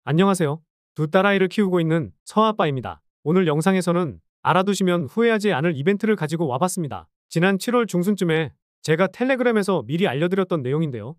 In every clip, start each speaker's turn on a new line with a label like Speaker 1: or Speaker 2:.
Speaker 1: 안녕하세요. 두 딸아이를 키우고 있는 서아빠입니다. 오늘 영상에서는 알아두시면 후회하지 않을 이벤트를 가지고 와봤습니다. 지난 7월 중순쯤에 제가 텔레그램에서 미리 알려드렸던 내용인데요.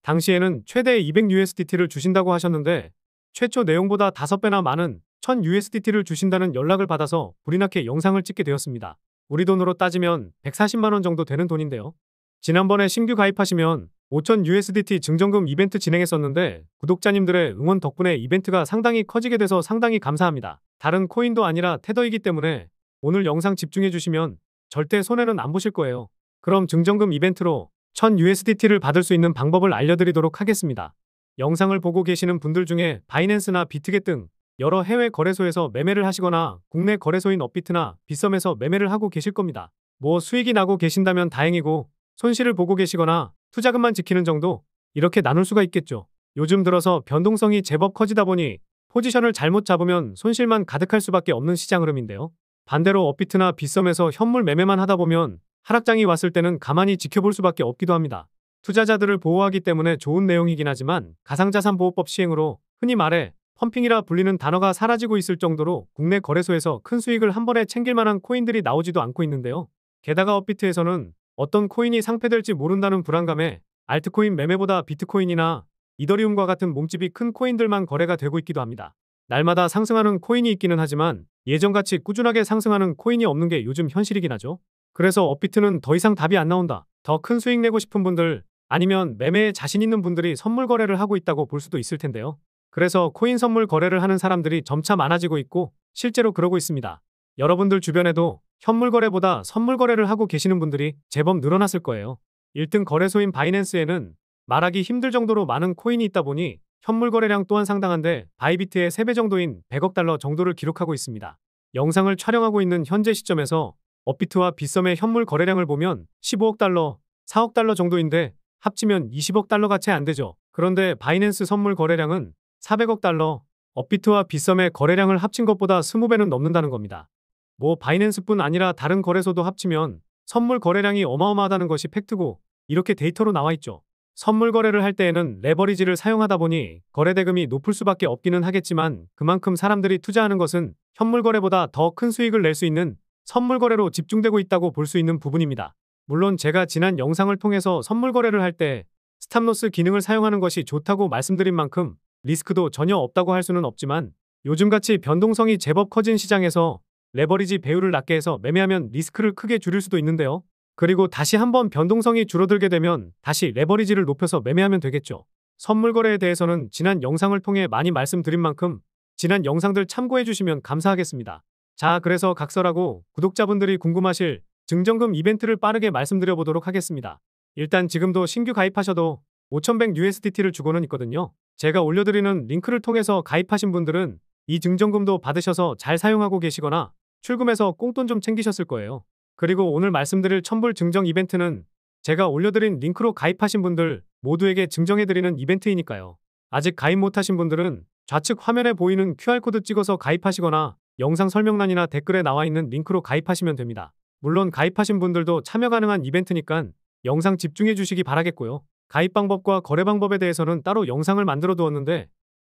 Speaker 1: 당시에는 최대 200USDT를 주신다고 하셨는데 최초 내용보다 5배나 많은 1000USDT를 주신다는 연락을 받아서 불이 나게 영상을 찍게 되었습니다. 우리 돈으로 따지면 140만원 정도 되는 돈인데요. 지난번에 신규 가입하시면 5000USDT 증정금 이벤트 진행했었는데 구독자님들의 응원 덕분에 이벤트가 상당히 커지게 돼서 상당히 감사합니다. 다른 코인도 아니라 테더이기 때문에 오늘 영상 집중해주시면 절대 손해는 안 보실 거예요. 그럼 증정금 이벤트로 1000USDT를 받을 수 있는 방법을 알려드리도록 하겠습니다. 영상을 보고 계시는 분들 중에 바이낸스나 비트겟 등 여러 해외 거래소에서 매매를 하시거나 국내 거래소인 업비트나 빗썸에서 매매를 하고 계실 겁니다. 뭐 수익이 나고 계신다면 다행이고 손실을 보고 계시거나 투자금만 지키는 정도 이렇게 나눌 수가 있겠죠. 요즘 들어서 변동성이 제법 커지다 보니 포지션을 잘못 잡으면 손실만 가득할 수밖에 없는 시장 흐름인데요. 반대로 업비트나 빗썸에서 현물 매매만 하다 보면 하락장이 왔을 때는 가만히 지켜볼 수밖에 없기도 합니다. 투자자들을 보호하기 때문에 좋은 내용이긴 하지만 가상자산보호법 시행으로 흔히 말해 펌핑이라 불리는 단어가 사라지고 있을 정도로 국내 거래소에서 큰 수익을 한 번에 챙길 만한 코인들이 나오지도 않고 있는데요. 게다가 업비트에서는 어떤 코인이 상폐될지 모른다는 불안감에 알트코인 매매보다 비트코인이나 이더리움과 같은 몸집이 큰 코인들만 거래가 되고 있기도 합니다. 날마다 상승하는 코인이 있기는 하지만 예전같이 꾸준하게 상승하는 코인이 없는 게 요즘 현실이긴 하죠. 그래서 업비트는 더 이상 답이 안 나온다. 더 큰 수익 내고 싶은 분들 아니면 매매에 자신 있는 분들이 선물 거래를 하고 있다고 볼 수도 있을 텐데요. 그래서 코인 선물 거래를 하는 사람들이 점차 많아지고 있고 실제로 그러고 있습니다. 여러분들 주변에도 현물 거래보다 선물 거래를 하고 계시는 분들이 제법 늘어났을 거예요. 1등 거래소인 바이낸스에는 말하기 힘들 정도로 많은 코인이 있다 보니 현물 거래량 또한 상당한데 바이비트의 3배 정도인 100억 달러 정도를 기록하고 있습니다. 영상을 촬영하고 있는 현재 시점에서 업비트와 빗썸의 현물 거래량을 보면 15억 달러, 4억 달러 정도인데 합치면 20억 달러가 채 안 되죠. 그런데 바이낸스 선물 거래량은 400억 달러, 업비트와 빗썸의 거래량을 합친 것보다 20배는 넘는다는 겁니다. 뭐 바이낸스뿐 아니라 다른 거래소도 합치면 선물 거래량이 어마어마하다는 것이 팩트고 이렇게 데이터로 나와 있죠. 선물 거래를 할 때에는 레버리지를 사용하다 보니 거래 대금이 높을 수밖에 없기는 하겠지만 그만큼 사람들이 투자하는 것은 현물 거래보다 더 큰 수익을 낼 수 있는 선물 거래로 집중되고 있다고 볼 수 있는 부분입니다. 물론 제가 지난 영상을 통해서 선물 거래를 할 때 스탑로스 기능을 사용하는 것이 좋다고 말씀드린 만큼 리스크도 전혀 없다고 할 수는 없지만 요즘같이 변동성이 제법 커진 시장에서 레버리지 배율을 낮게 해서 매매하면 리스크를 크게 줄일 수도 있는데요. 그리고 다시 한번 변동성이 줄어들게 되면 다시 레버리지를 높여서 매매하면 되겠죠. 선물 거래에 대해서는 지난 영상을 통해 많이 말씀드린 만큼 지난 영상들 참고해 주시면 감사하겠습니다. 자, 그래서 각설하고 구독자분들이 궁금하실 증정금 이벤트를 빠르게 말씀드려 보도록 하겠습니다. 일단 지금도 신규 가입하셔도 5100USDT를 주고는 있거든요. 제가 올려드리는 링크를 통해서 가입하신 분들은 이 증정금도 받으셔서 잘 사용하고 계시거나 출금해서 꽁돈 좀 챙기셨을 거예요. 그리고 오늘 말씀드릴 첨불 증정 이벤트는 제가 올려드린 링크로 가입하신 분들 모두에게 증정해드리는 이벤트이니까요. 아직 가입 못하신 분들은 좌측 화면에 보이는 QR코드 찍어서 가입하시거나 영상 설명란이나 댓글에 나와 있는 링크로 가입하시면 됩니다. 물론 가입하신 분들도 참여 가능한 이벤트니까 영상 집중해 주시기 바라겠고요. 가입 방법과 거래 방법에 대해서는 따로 영상을 만들어 두었는데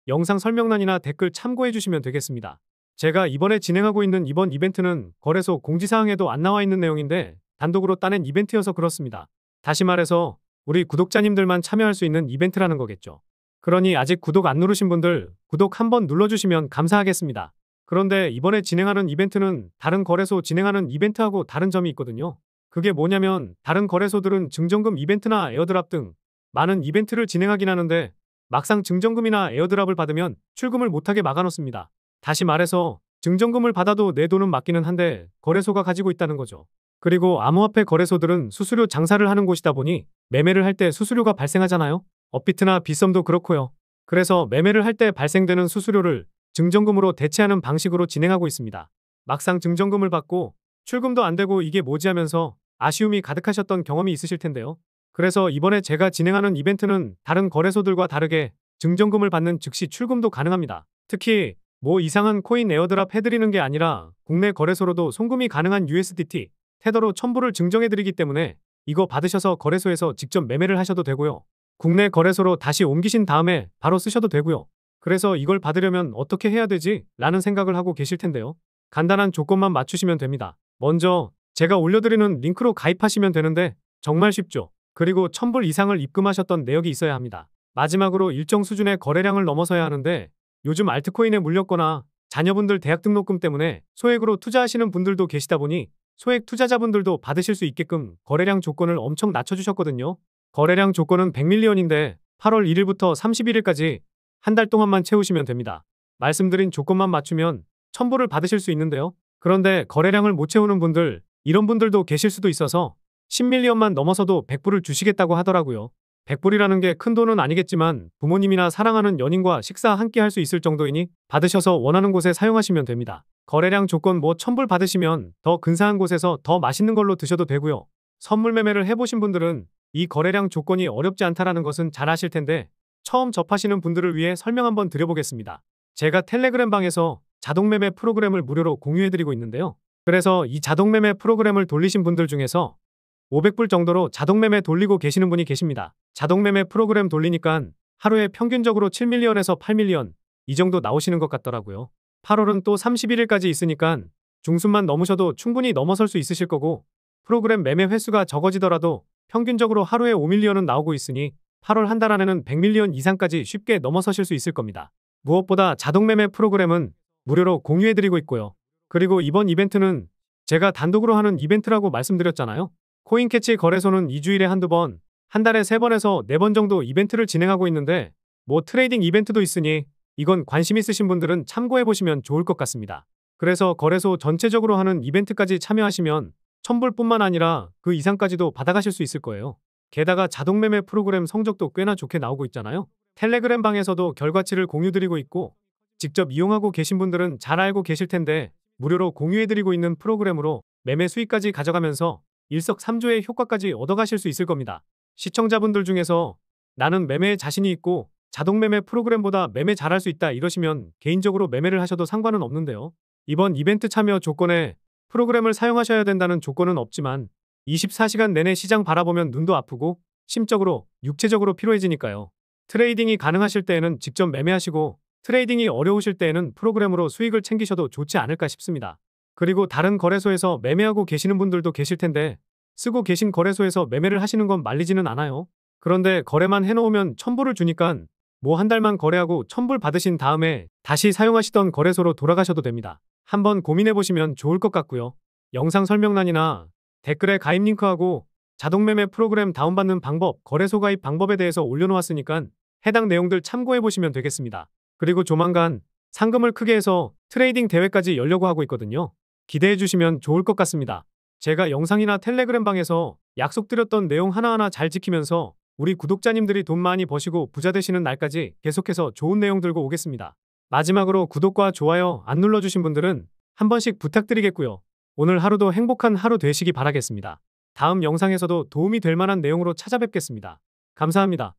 Speaker 1: 영상 설명란이나 댓글 참고해 주시면 되겠습니다. 제가 이번에 진행하고 있는 이번 이벤트는 거래소 공지사항에도 안 나와 있는 내용인데 단독으로 따낸 이벤트여서 그렇습니다. 다시 말해서 우리 구독자님들만 참여할 수 있는 이벤트라는 거겠죠. 그러니 아직 구독 안 누르신 분들 구독 한번 눌러주시면 감사하겠습니다. 그런데 이번에 진행하는 이벤트는 다른 거래소 진행하는 이벤트하고 다른 점이 있거든요. 그게 뭐냐면 다른 거래소들은 증정금 이벤트나 에어드랍 등 많은 이벤트를 진행하긴 하는데 막상 증정금이나 에어드랍을 받으면 출금을 못하게 막아놓습니다. 다시 말해서 증정금을 받아도 내 돈은 맞기는 한데 거래소가 가지고 있다는 거죠. 그리고 암호화폐 거래소들은 수수료 장사를 하는 곳이다 보니 매매를 할 때 수수료가 발생하잖아요. 업비트나 빗썸도 그렇고요. 그래서 매매를 할 때 발생되는 수수료를 증정금으로 대체하는 방식으로 진행하고 있습니다. 막상 증정금을 받고 출금도 안 되고 이게 뭐지 하면서 아쉬움이 가득하셨던 경험이 있으실 텐데요. 그래서 이번에 제가 진행하는 이벤트는 다른 거래소들과 다르게 증정금을 받는 즉시 출금도 가능합니다. 특히 뭐 이상한 코인 에어드랍 해드리는 게 아니라 국내 거래소로도 송금이 가능한 USDT, 테더로 첨부를 증정해드리기 때문에 이거 받으셔서 거래소에서 직접 매매를 하셔도 되고요. 국내 거래소로 다시 옮기신 다음에 바로 쓰셔도 되고요. 그래서 이걸 받으려면 어떻게 해야 되지? 라는 생각을 하고 계실 텐데요. 간단한 조건만 맞추시면 됩니다. 먼저 제가 올려드리는 링크로 가입하시면 되는데 정말 쉽죠. 그리고 1000불 이상을 입금하셨던 내역이 있어야 합니다. 마지막으로 일정 수준의 거래량을 넘어서야 하는데 요즘 알트코인에 물렸거나 자녀분들 대학 등록금 때문에 소액으로 투자하시는 분들도 계시다 보니 소액 투자자분들도 받으실 수 있게끔 거래량 조건을 엄청 낮춰주셨거든요. 거래량 조건은 100밀리언인데 8월 1일부터 31일까지 한 달 동안만 채우시면 됩니다. 말씀드린 조건만 맞추면 1000불을 받으실 수 있는데요. 그런데 거래량을 못 채우는 분들, 이런 분들도 계실 수도 있어서 10밀리언만 넘어서도 100불을 주시겠다고 하더라고요. 100불이라는 게 큰 돈은 아니겠지만 부모님이나 사랑하는 연인과 식사 함께 할 수 있을 정도이니 받으셔서 원하는 곳에 사용하시면 됩니다. 거래량 조건 뭐 1000불 받으시면 더 근사한 곳에서 더 맛있는 걸로 드셔도 되고요. 선물 매매를 해보신 분들은 이 거래량 조건이 어렵지 않다라는 것은 잘 아실 텐데 처음 접하시는 분들을 위해 설명 한번 드려보겠습니다. 제가 텔레그램 방에서 자동매매 프로그램을 무료로 공유해드리고 있는데요. 그래서 이 자동매매 프로그램을 돌리신 분들 중에서 500불 정도로 자동매매 돌리고 계시는 분이 계십니다. 자동매매 프로그램 돌리니까 하루에 평균적으로 7밀리언에서 8밀리언 이 정도 나오시는 것 같더라고요. 8월은 또 31일까지 있으니까 중순만 넘으셔도 충분히 넘어설 수 있으실 거고 프로그램 매매 횟수가 적어지더라도 평균적으로 하루에 5밀리언은 나오고 있으니 8월 한 달 안에는 100밀리언 이상까지 쉽게 넘어서실 수 있을 겁니다. 무엇보다 자동매매 프로그램은 무료로 공유해드리고 있고요. 그리고 이번 이벤트는 제가 단독으로 하는 이벤트라고 말씀드렸잖아요. 코인캐치 거래소는 2주일에 한두 번, 한 달에 3번에서 4번 정도 이벤트를 진행하고 있는데 뭐 트레이딩 이벤트도 있으니 이건 관심 있으신 분들은 참고해보시면 좋을 것 같습니다. 그래서 거래소 전체적으로 하는 이벤트까지 참여하시면 1000불뿐만 아니라 그 이상까지도 받아가실 수 있을 거예요. 게다가 자동매매 프로그램 성적도 꽤나 좋게 나오고 있잖아요. 텔레그램 방에서도 결과치를 공유드리고 있고 직접 이용하고 계신 분들은 잘 알고 계실 텐데 무료로 공유해드리고 있는 프로그램으로 매매 수익까지 가져가면서 일석삼조의 효과까지 얻어가실 수 있을 겁니다. 시청자분들 중에서 나는 매매에 자신이 있고 자동매매 프로그램보다 매매 잘할 수 있다 이러시면 개인적으로 매매를 하셔도 상관은 없는데요. 이번 이벤트 참여 조건에 프로그램을 사용하셔야 된다는 조건은 없지만 24시간 내내 시장 바라보면 눈도 아프고 심적으로, 육체적으로 피로해지니까요. 트레이딩이 가능하실 때에는 직접 매매하시고 트레이딩이 어려우실 때에는 프로그램으로 수익을 챙기셔도 좋지 않을까 싶습니다. 그리고 다른 거래소에서 매매하고 계시는 분들도 계실 텐데 쓰고 계신 거래소에서 매매를 하시는 건 말리지는 않아요. 그런데 거래만 해놓으면 1000불을 주니까 뭐 한 달만 거래하고 1000불 받으신 다음에 다시 사용하시던 거래소로 돌아가셔도 됩니다. 한번 고민해보시면 좋을 것 같고요. 영상 설명란이나 댓글에 가입 링크하고 자동매매 프로그램 다운받는 방법, 거래소 가입 방법에 대해서 올려놓았으니까 해당 내용들 참고해보시면 되겠습니다. 그리고 조만간 상금을 크게 해서 트레이딩 대회까지 열려고 하고 있거든요. 기대해주시면 좋을 것 같습니다. 제가 영상이나 텔레그램 방에서 약속드렸던 내용 하나하나 잘 지키면서 우리 구독자님들이 돈 많이 버시고 부자 되시는 날까지 계속해서 좋은 내용 들고 오겠습니다. 마지막으로 구독과 좋아요 안 눌러주신 분들은 한 번씩 부탁드리겠고요. 오늘 하루도 행복한 하루 되시기 바라겠습니다. 다음 영상에서도 도움이 될 만한 내용으로 찾아뵙겠습니다. 감사합니다.